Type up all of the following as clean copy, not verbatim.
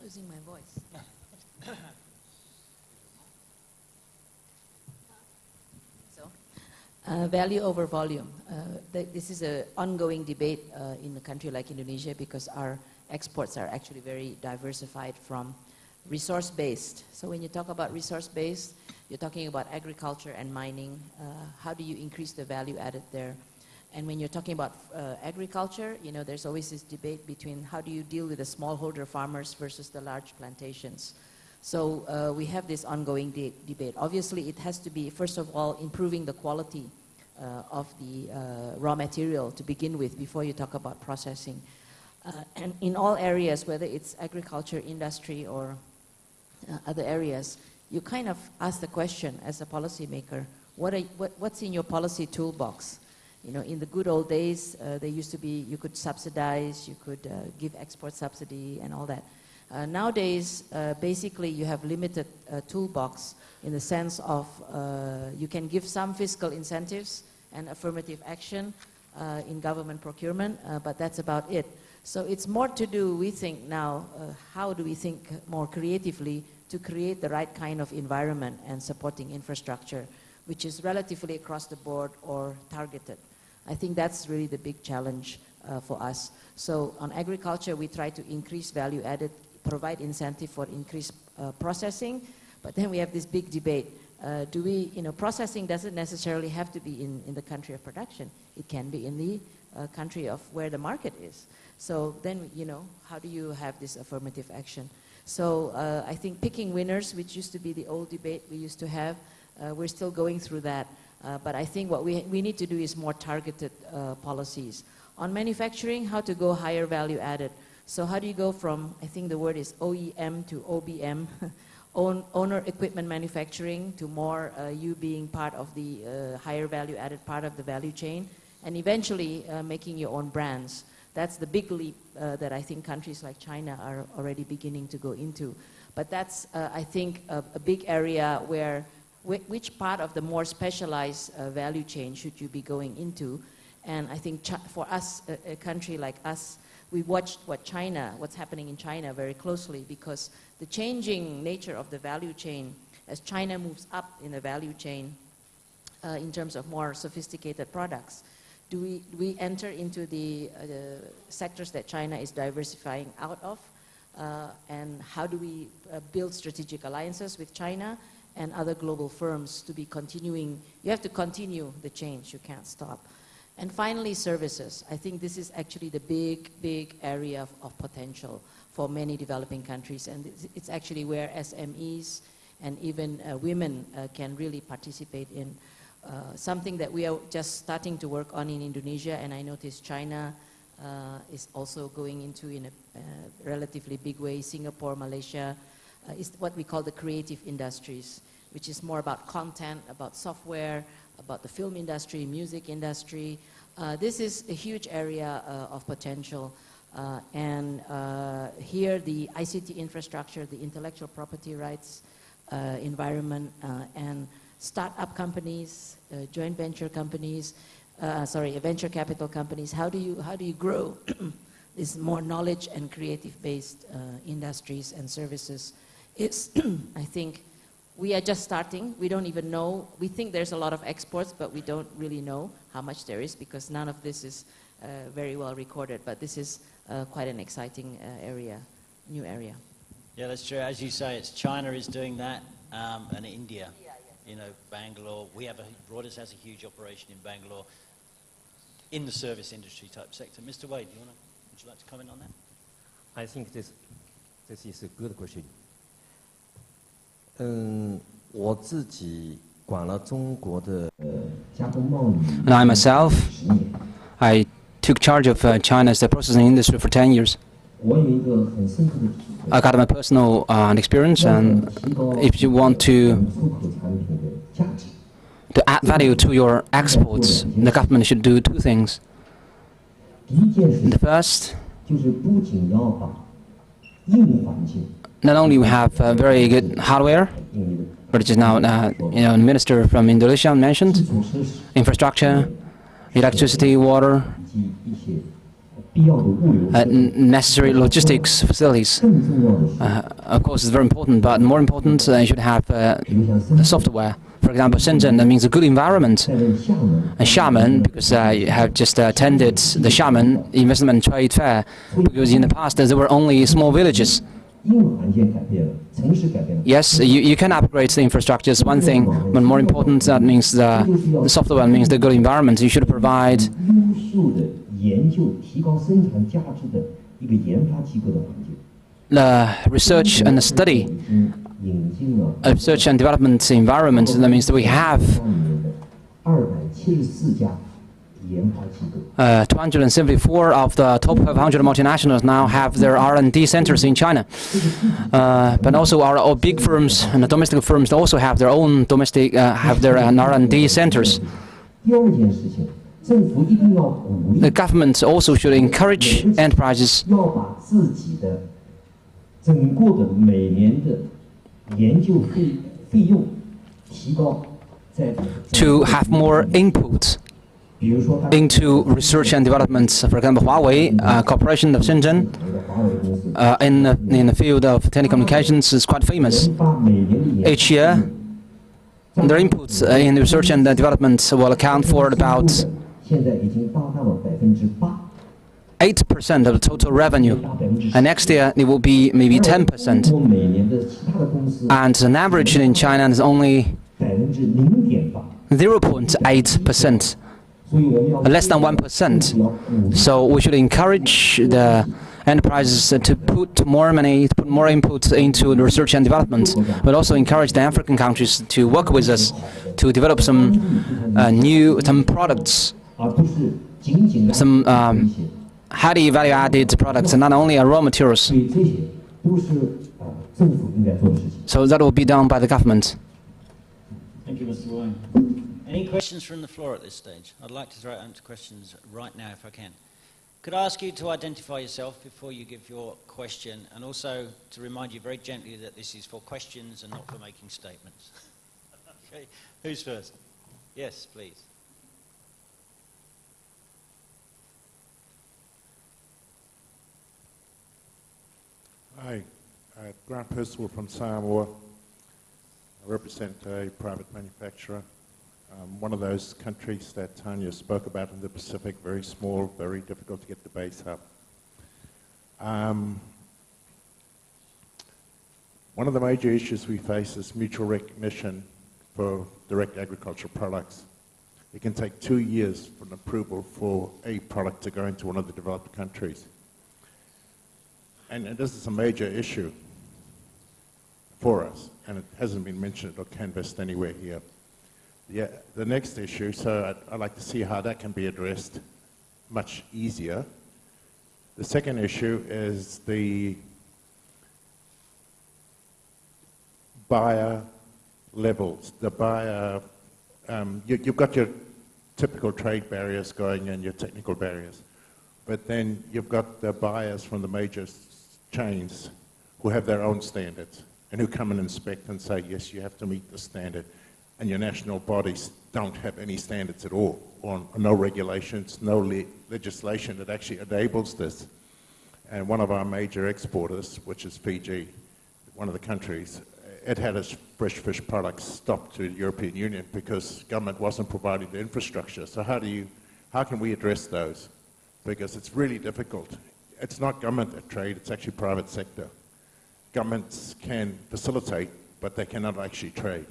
Losing my voice. Value over volume. This is an ongoing debate in a country like Indonesia because our exports are actually very diversified from resource-based. So when you talk about resource-based, you're talking about agriculture and mining. How do you increase the value added there? And when you're talking about agriculture, you know, there's always this debate between how do you deal with the smallholder farmers versus the large plantations. So we have this ongoing debate. Obviously, it has to be, first of all, improving the quality of the raw material to begin with before you talk about processing. And in all areas, whether it's agriculture, industry, or other areas, you kind of ask the question as a policymaker, what's in your policy toolbox? You know, in the good old days, there used to be, you could subsidize, you could give export subsidy and all that. Nowadays, basically, you have limited toolbox in the sense of you can give some fiscal incentives and affirmative action in government procurement, but that's about it. So it's more to do, we think now, how do we think more creatively to create the right kind of environment and supporting infrastructure, which is relatively across the board or targeted. I think that's really the big challenge for us. So on agriculture, we try to increase value added, provide incentive for increased processing, but then we have this big debate. Do we, you know, processing doesn't necessarily have to be in the country of production. It can be in the country of where the market is. So then, you know, how do you have this affirmative action? So I think picking winners, which used to be the old debate we used to have, we're still going through that. But I think what we need to do is more targeted policies. On manufacturing, how to go higher value added. So how do you go from, I think the word is OEM to OBM, owner equipment manufacturing, to more you being part of the higher value added part of the value chain, and eventually making your own brands. That's the big leap that I think countries like China are already beginning to go into. But that's, I think, a big area where which part of the more specialized value chain should you be going into? And I think for us, a country like us, we watched what's happening in China very closely, because the changing nature of the value chain, as China moves up in the value chain in terms of more sophisticated products, do we enter into the sectors that China is diversifying out of? And how do we build strategic alliances with China and other global firms to be continuing? You have to continue the change, you can't stop. And finally, services. I think this is actually the big area of potential for many developing countries, and it's actually where SMEs and even women can really participate in. Something that we are just starting to work on in Indonesia, and I noticed China is also going into in a relatively big way. Singapore, Malaysia, is what we call the creative industries, which is more about content, about software, about the film industry, music industry. This is a huge area of potential. And here the ICT infrastructure, the intellectual property rights environment, and start-up companies, joint venture companies, venture capital companies. How do you grow these more knowledge and creative-based industries and services? It's, I think, we are just starting. We don't even know. We think there's a lot of exports, but we don't really know how much there is, because none of this is very well recorded. But this is quite an exciting area, new area. Yeah, that's true. As you say, it's China is doing that, and India. Yeah. You know, Bangalore. Reuters has a huge operation in Bangalore in the service industry type sector. Mr. Wade, would you like to comment on that? I think this is a good question. And I myself, I took charge of China's processing industry for 10 years. I got my personal experience, and if you want to add value to your exports, the government should do two things. The first, not only we have very good hardware, but just now, the minister from Indonesia mentioned infrastructure, electricity, water, necessary logistics facilities. Of course, it's very important, but more important, you should have software. For example, Shenzhen, that means a good environment. And Xiamen, because I have just attended the Xiamen Investment Trade Fair, because in the past there were only small villages. Yes, you can upgrade the infrastructure, is one thing, but more important, that means the software means the good environment. You should provide the research and study, research and development environment. That means that we have 274 of the top 500 multinationals now have their R&D centers in China. But also our big firms and the domestic firms also have their own domestic, have their R&D centers. The government also should encourage enterprises to have more input into research and development. For example, Huawei Corporation of Shenzhen in the field of telecommunications is quite famous. Each year, their inputs in research and development will account for about 8% of the total revenue, and next year it will be maybe 10%. And an average in China is only 0.8%. Less than 1%. So we should encourage the enterprises to put more money, to put more input into the research and development, but also encourage the African countries to work with us to develop some some products, some highly value-added products, and not only raw materials. So that will be done by the government. Thank you, Mr. Wang. Any questions from the floor at this stage? I'd like to throw it out to questions right now if I can. Could I ask you to identify yourself before you give your question, and also to remind you very gently that this is for questions and not for making statements. Okay, who's first? Yes, please. Hi, Grant Percival from Samoa. I represent a private manufacturer. One of those countries that Tanya spoke about in the Pacific, very small, very difficult to get the base up. One of the major issues we face is mutual recognition for direct agricultural products. It can take 2 years for an approval for a product to go into one of the developed countries. And this is a major issue for us, and it hasn't been mentioned or canvassed anywhere here. Yeah, the next issue, so I'd like to see how that can be addressed much easier. The second issue is the buyer levels. The buyer, you've got your typical trade barriers going and your technical barriers, but then you've got the buyers from the major chains who have their own standards and who come and inspect and say, yes, you have to meet the standard. And your national bodies don't have any standards at all, or no regulations, no legislation that actually enables this. And one of our major exporters, which is Fiji, one of the countries, it had its fresh fish products stopped to the European Union because government wasn't providing the infrastructure. So how can we address those? Because it's really difficult. It's not government that trade, it's actually private sector. Governments can facilitate, but they cannot actually trade.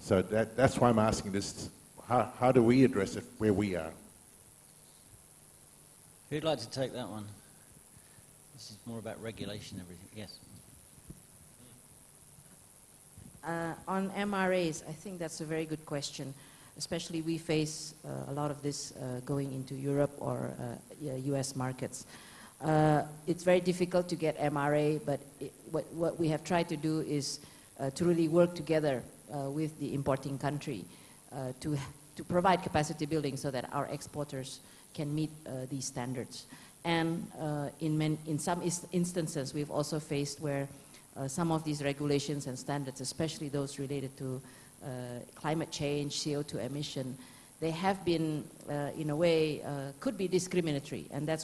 So that's why I'm asking this, how do we address it where we are? Who'd like to take that one? This is more about regulation and everything. Yes. On MRAs, I think that's a very good question. Especially we face a lot of this going into Europe or US markets. It's very difficult to get MRA, but what we have tried to do is to really work together with the importing country to provide capacity building so that our exporters can meet these standards. And in some instances, we've also faced where some of these regulations and standards, especially those related to climate change, CO2 emission, they have been, in a way, could be discriminatory, and that's